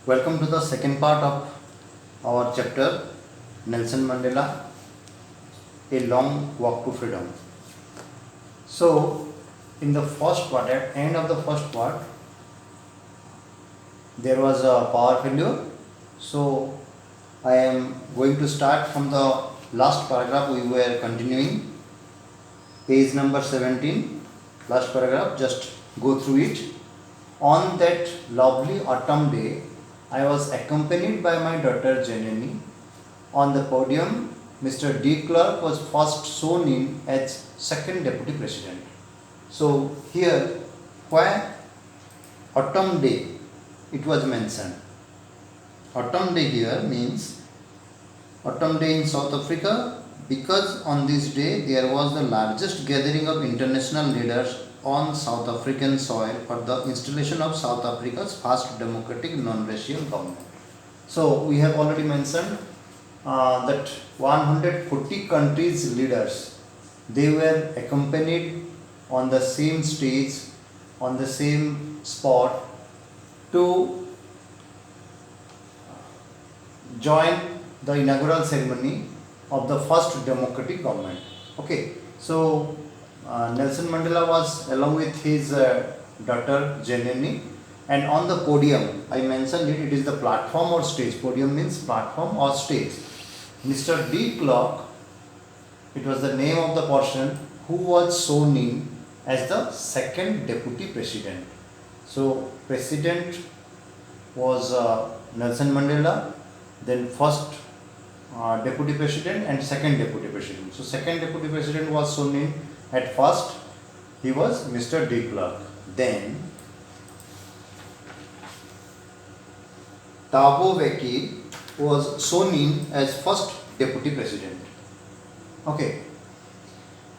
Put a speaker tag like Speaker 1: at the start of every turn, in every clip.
Speaker 1: Welcome to the second part of our chapter Nelson Mandela, A Long Walk to Freedom. So, in the first part, at end of the first part, there was a power failure. So, I am going to start from the last paragraph we were continuing, page number 17, last paragraph, just go through it. On that lovely autumn day, I was accompanied by my daughter Janani. On the podium, Mr. De Klerk was first sworn in as second deputy president. So here, why autumn day it was mentioned. Autumn day here means autumn day in South Africa because on this day there was the largest gathering of international leaders on South African soil for the installation of South Africa's first democratic non-racial government. So we have already mentioned that 140 countries leaders, they were accompanied on the same stage, on the same spot to join the inaugural ceremony of the first democratic government. Okay, so Nelson Mandela was along with his daughter Janani, and on the podium, I mentioned it, it is the platform or stage. Podium means platform or stage. Mr. De Klerk, it was the name of the person who was sworn in as the second deputy president. So president was Nelson Mandela, then first deputy president and second deputy president. So second deputy president was sworn in at first, he was Mr. De Klerk. Then Thabo Mbeki was sworn in as first deputy president. Okay.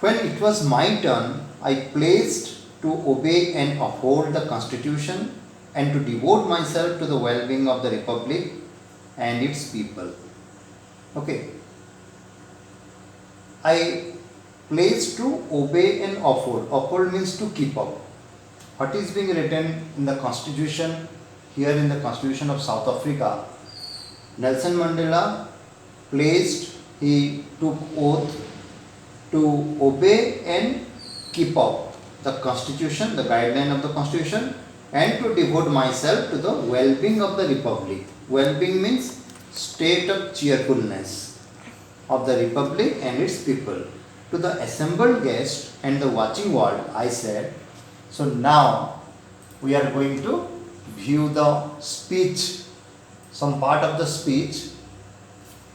Speaker 1: When it was my turn, I pledged to obey and uphold the constitution and to devote myself to the well-being of the republic and its people. Okay. I pledged to obey and uphold. Uphold means to keep up. What is being written in the constitution, here in the constitution of South Africa? Nelson Mandela pledged, he took oath to obey and keep up the constitution, the guideline of the constitution, and to devote myself to the well-being of the republic. Well-being means state of cheerfulness of the republic and its people. To the assembled guests and the watching world, I said, so now we are going to view the speech, some part of the speech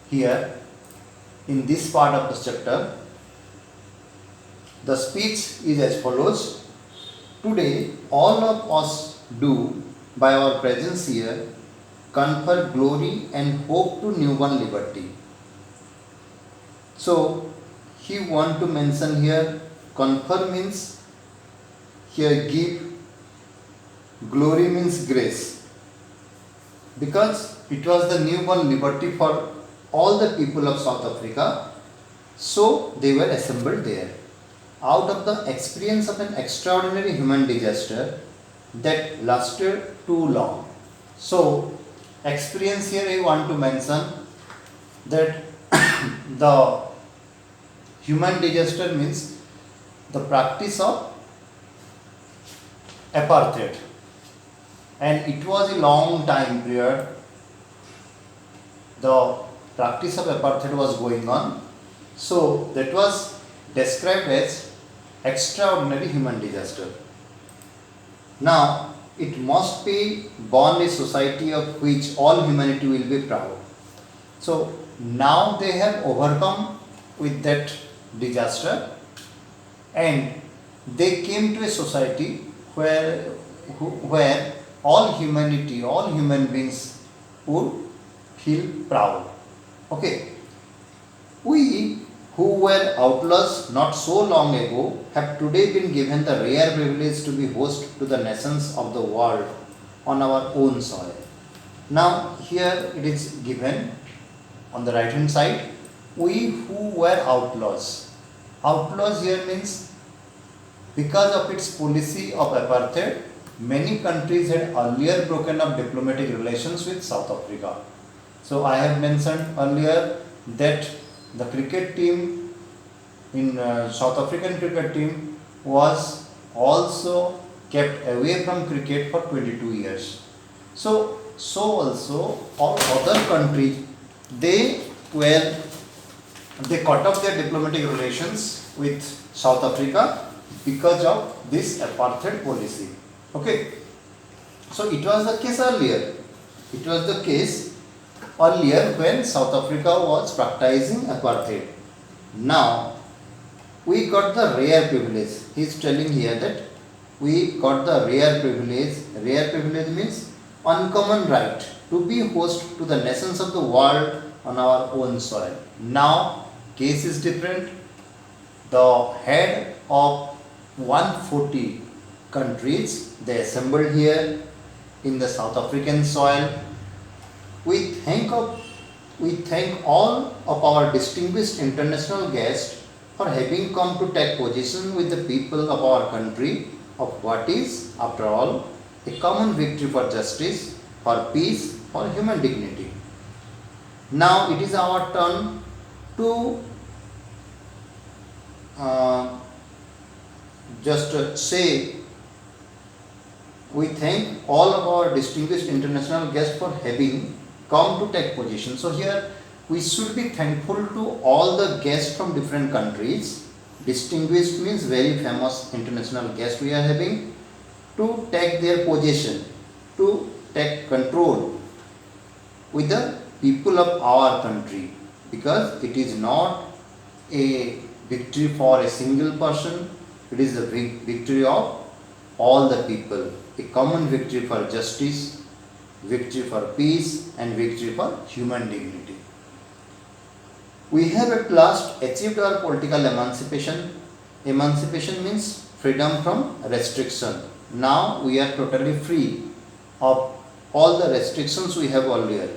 Speaker 1: here in this part of the chapter. The speech is as follows. Today, all of us do, by our presence here, confer glory and hope to newborn liberty. So, he want to mention here, confer means here give, glory means grace. Because it was the newborn liberty for all the people of South Africa, so they were assembled there. Out of the experience of an extraordinary human disaster that lasted too long. So, experience here I want to mention that the human disaster means the practice of apartheid, and it was a long time period the practice of apartheid was going on. So that was described as extraordinary human disaster. Now it must be born a society of which all humanity will be proud. So now they have overcome with that disaster, and they came to a society where all humanity, all human beings would feel proud. Okay. We who were outlaws not so long ago have today been given the rare privilege to be host to the nations of the world on our own soil. Now here it is given on the right hand side, we who were outlaws. Outlaws here means because of its policy of apartheid, many countries had earlier broken up diplomatic relations with South Africa. So I have mentioned earlier that the cricket team in South African cricket team was also kept away from cricket for 22 years. So also all other countries, they were they cut off their diplomatic relations with South Africa because of this apartheid policy. Okay, so it was the case earlier. It was the case earlier when South Africa was practicing apartheid. Now we got the rare privilege. He is telling here that we got the rare privilege. Rare privilege means uncommon right to be host to the nations of the world on our own soil. Now case is different. The head of 140 countries, they assembled here in the South African soil. We thank all of our distinguished international guests for having come to take position with the people of our country of what is, after all, a common victory for justice, for peace, for human dignity. Now it is our turn to just say we thank all of our distinguished international guests for having come to take position. So here we should be thankful to all the guests from different countries. Distinguished means very famous international guests we are having to take their position, to take control with the people of our country, because it is not a victory for a single person, it is a victory of all the people, a common victory for justice, victory for peace and victory for human dignity. We have at last achieved our political emancipation. Emancipation means freedom from restriction. Now we are totally free of all the restrictions we have earlier.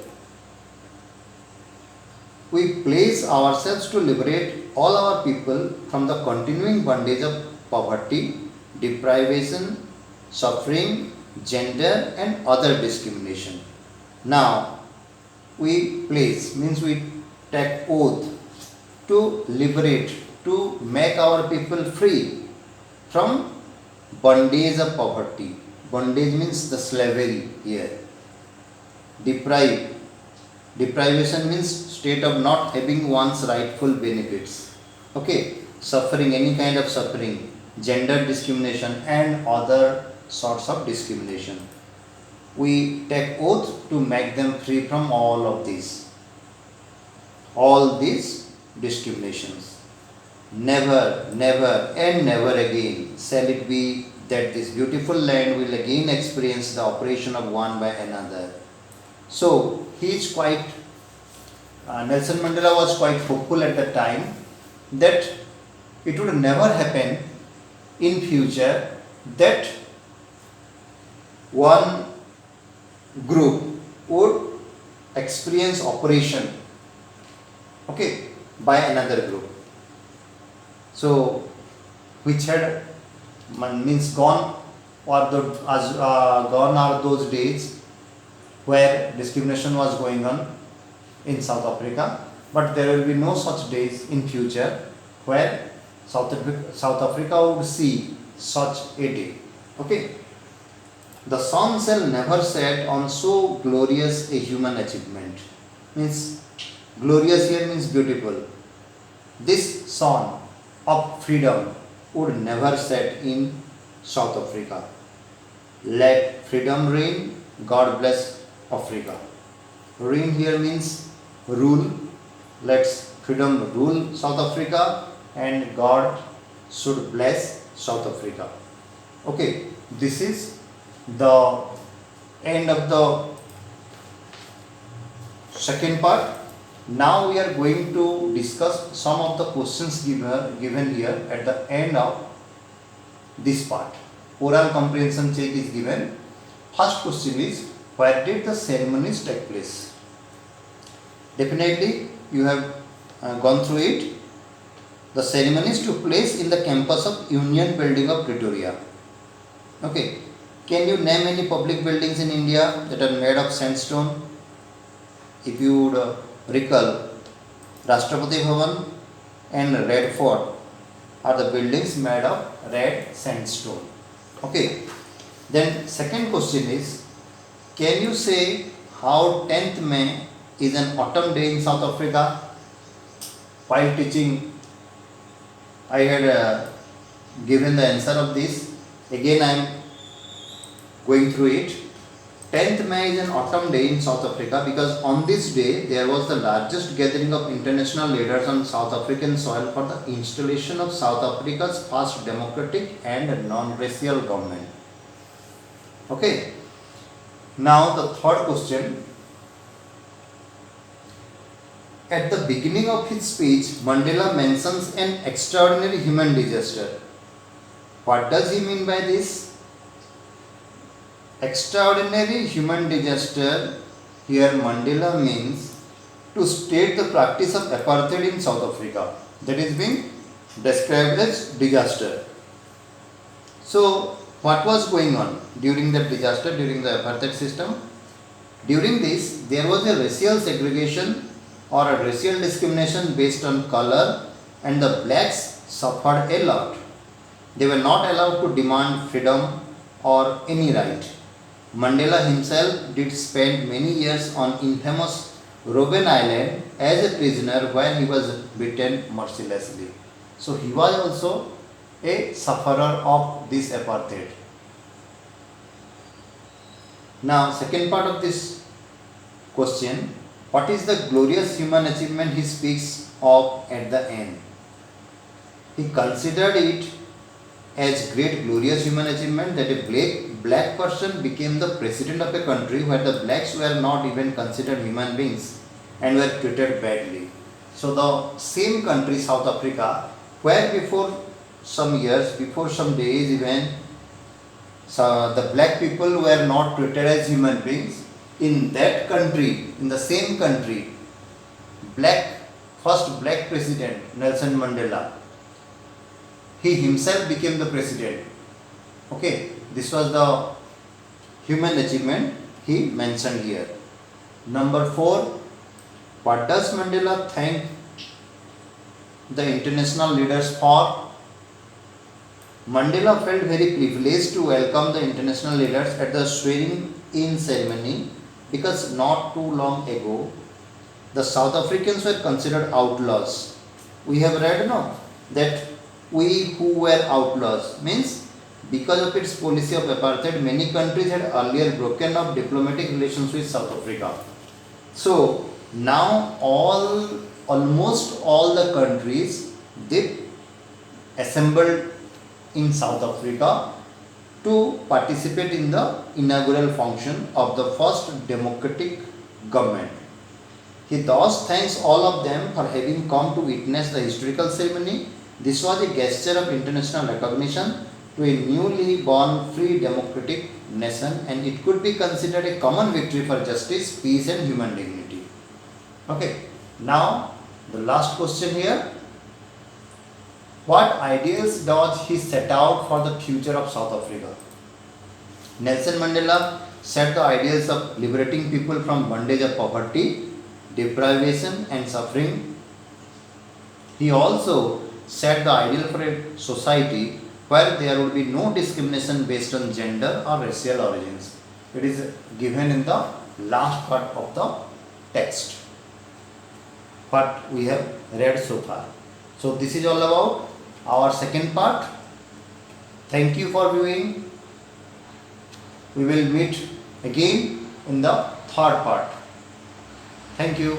Speaker 1: We place ourselves to liberate all our people from the continuing bondage of poverty, deprivation, suffering, gender and other discrimination. Now we place means we take oath to liberate, to make our people free from bondage of poverty. Bondage means the slavery here. Deprivation means state of not having one's rightful benefits. Okay, suffering, any kind of suffering, gender discrimination and other sorts of discrimination. We take oath to make them free from all these discriminations. Never, never and never again shall it be that this beautiful land will again experience the oppression of one by another. So he is quite, Nelson Mandela was quite hopeful at the time that it would never happen in future that one group would experience oppression, okay, by another group. So which had means gone are those days where discrimination was going on in South Africa, but there will be no such days in future where South Africa would see such a day. Okay. The sun shall never set on so glorious a human achievement. Means glorious here means beautiful. This sun of freedom would never set in South Africa. Let freedom reign. God bless Africa. Reign here means rule. Let freedom rule South Africa and God should bless South Africa. Okay, this is the end of the second part. Now we are going to discuss some of the questions given here at the end of this part. Oral comprehension check is given. First question is, where did the ceremonies take place? Definitely you have gone through it. The ceremonies took place in the campus of Union Building of Pretoria. Okay. Can you name any public buildings in India that are made of sandstone? If you would recall, Rashtrapati Bhavan and Red Fort are the buildings made of red sandstone. Okay. Then second question is, can you say how 10th May is an autumn day in South Africa? While teaching, I had given the answer of this. Again, I am going through it. 10th May is an autumn day in South Africa because on this day there was the largest gathering of international leaders on South African soil for the installation of South Africa's first democratic and non-racial government. Okay. Now the third question. At the beginning of his speech, Mandela mentions an extraordinary human disaster. What does he mean by this? Extraordinary human disaster, here Mandela means to state the practice of apartheid in South Africa. That is being described as disaster. So, what was going on during that disaster, during the apartheid system? During this, there was a racial segregation or a racial discrimination based on color, and the blacks suffered a lot. They were not allowed to demand freedom or any right. Mandela himself did spend many years on infamous Robben Island as a prisoner where he was beaten mercilessly. So he was also a sufferer of this apartheid. Now, second part of this question, what is the glorious human achievement he speaks of at the end? He considered it as great glorious human achievement that a black person became the president of a country where the blacks were not even considered human beings and were treated badly. So the same country, South Africa, where before some years, before some days even, so the black people were not treated as human beings. In that country, in the same country, first black president, Nelson Mandela, he himself became the president. Okay, this was the human achievement he mentioned here. Number 4, what does Mandela thank the international leaders for? Mandela felt very privileged to welcome the international leaders at the swearing in ceremony because not too long ago the South Africans were considered outlaws. We have read that we who were outlaws means because of its policy of apartheid, many countries had earlier broken up diplomatic relations with South Africa. So now almost all the countries, they assembled in South Africa to participate in the inaugural function of the first democratic government. He thus thanks all of them for having come to witness the historical ceremony. This was a gesture of international recognition to a newly born free democratic nation, and it could be considered a common victory for justice, peace and human dignity. Okay, now the last question here. What ideals does he set out for the future of South Africa? Nelson Mandela set the ideals of liberating people from bondage of poverty, deprivation and suffering. He also set the ideal for a society where there would be no discrimination based on gender or racial origins. It is given in the last part of the text, what we have read so far. So this is all about our second part. Thank you for viewing. We will meet again in the third part. Thank you.